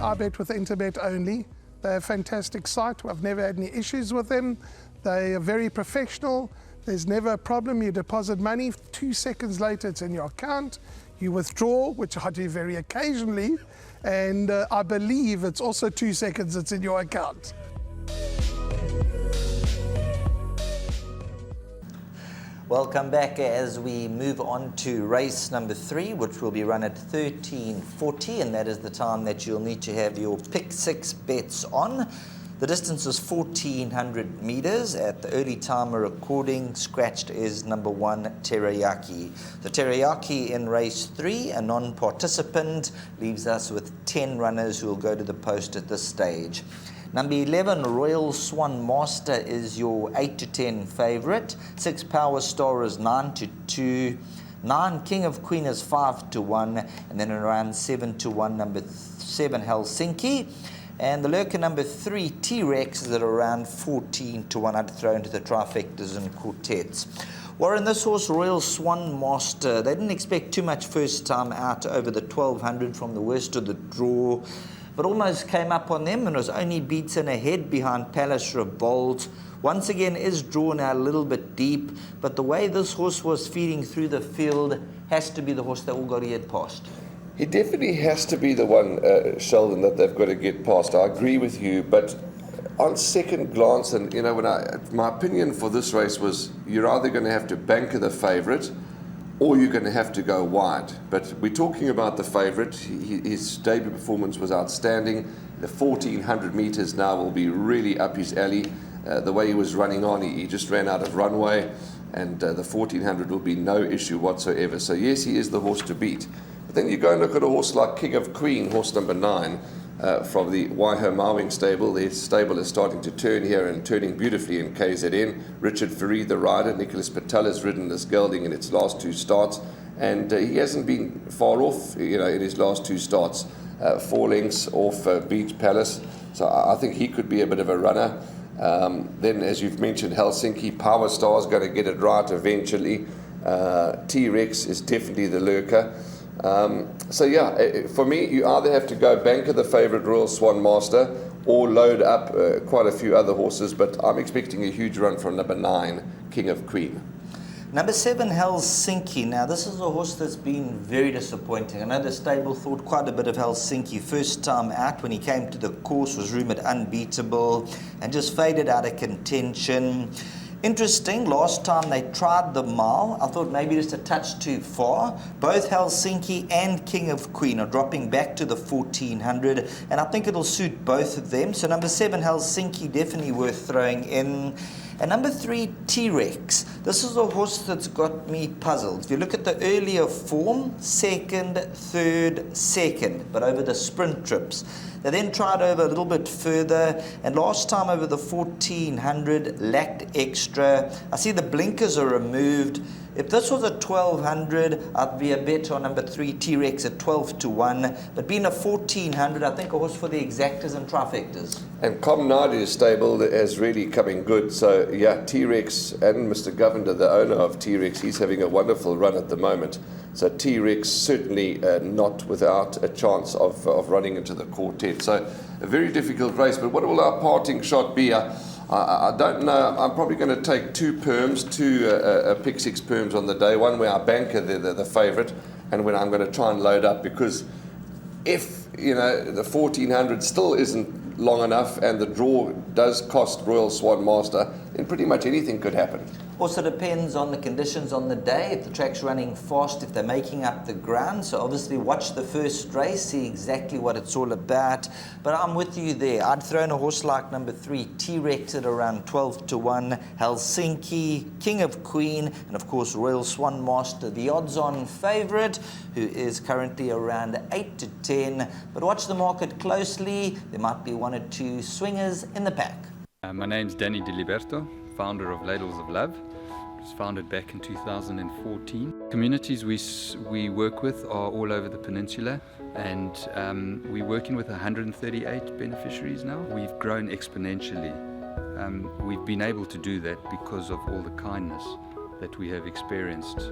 I bet with internet only. They're a fantastic site. I've never had any issues with them. They are very professional. There's never a problem. You deposit money, 2 seconds later it's in your account. You withdraw, which I do very occasionally, and I believe it's also 2 seconds it's in your account. Welcome back as we move on to race number 3, which will be run at 13:40, and that is the time that you'll need to have your pick 6 bets on. The distance is 1,400 meters. At the early timer recording, scratched is number 1, Teriyaki. The Teriyaki in race 3, a non-participant, leaves us with 10 runners who will go to the post at this stage. Number 11, Royal Swan Master, is your 8 to 10 favourite. 6, Power Star is 9 to 2. 9, King of Queen is 5 to 1. And then around 7 to 1, number 7, Helsinki. And the lurker number 3, T-Rex, is at around 14 to 1. I'd throw into the trifectas and quartets. Warren, this horse, Royal Swan Master, they didn't expect too much first time out over the 1200 from the worst of the draw, but almost came up on them and was only beaten ahead behind Palace Revolt. Once again is drawn out a little bit deep, but the way this horse was feeding through the field has to be the horse that will go to get past. He definitely has to be the one, Sheldon, that they've got to get past. I agree with you, but on second glance, and you know, my opinion for this race was you're either going to have to banker the favourite or you're going to have to go wide. But we're talking about the favourite. His debut performance was outstanding. The 1,400 metres now will be really up his alley. The way he was running on, he just ran out of runway, and the 1,400 will be no issue whatsoever. So yes, he is the horse to beat. But then you go and look at a horse like King of Queen, horse number 9, from the Waiho Mowing stable. Their stable is starting to turn here and turning beautifully in KZN. Richard Farid, the rider, Nicholas Patel has ridden this gelding in its last 2 starts, and he hasn't been far off, you know, in his last 2 starts. 4 lengths off Beach Palace, so I think he could be a bit of a runner. Then, as you've mentioned, Helsinki, Power Star is going to get it right eventually. T-Rex is definitely the lurker. So yeah, for me, you either have to go banker the favourite Royal Swan Master or load up quite a few other horses, but I'm expecting a huge run from number 9, King of Queen. Number 7, Helsinki. Now, this is a horse that's been very disappointing. I know the stable thought quite a bit of Helsinki. First time out when he came to the course was rumoured unbeatable and just faded out of contention. Interesting, last time they tried the mile, I thought maybe just a touch too far. Both Helsinki and King of Queen are dropping back to the 1,400, and I think it'll suit both of them. So number 7, Helsinki, definitely worth throwing in. And number 3, T-Rex. This is a horse that's got me puzzled. If you look at the earlier form, 2nd, 3rd, 2nd, but over the sprint trips. They then tried over a little bit further, and last time over the 1,400 lacked extra. I see the blinkers are removed. If this was a 1,200, I'd be a bet on number 3, T-Rex, at 12 to 1. But being a 1,400, I think a horse for the exactas and trifectas. And Comnadi's stable is really coming good. So yeah, T-Rex and Mr. Governor, the owner of T-Rex, he's having a wonderful run at the moment. So T-Rex certainly not without a chance of running into the quartet. So a very difficult race. But what will our parting shot be? I don't know. I'm probably going to take 2 perms, 2 pick 6 perms on the day. One where I banker the favourite, and when I'm going to try and load up, because if you know the 1,400 still isn't long enough and the draw does cost Royal Swan Master, then pretty much anything could happen. Also depends on the conditions on the day, if the track's running fast, if they're making up the ground. So obviously watch the first race, see exactly what it's all about. But I'm with you there. I'd throw in a horse like number 3, T-Rex, at around 12 to 1, Helsinki, King of Queen, and of course Royal Swan Master, the odds-on favourite, who is currently around 8 to 10. But watch the market closely. There might be 1 or 2 swingers in the pack. My name's Danny Diliberto, founder of Ladles of Love. It was founded back in 2014. Communities we work with are all over the peninsula, and we're working with 138 beneficiaries now. We've grown exponentially. We've been able to do that because of all the kindness that we have experienced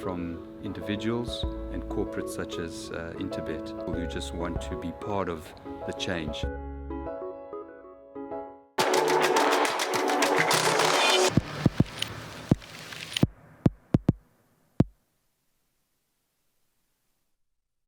from individuals and corporates such as Interbet, who just want to be part of the change.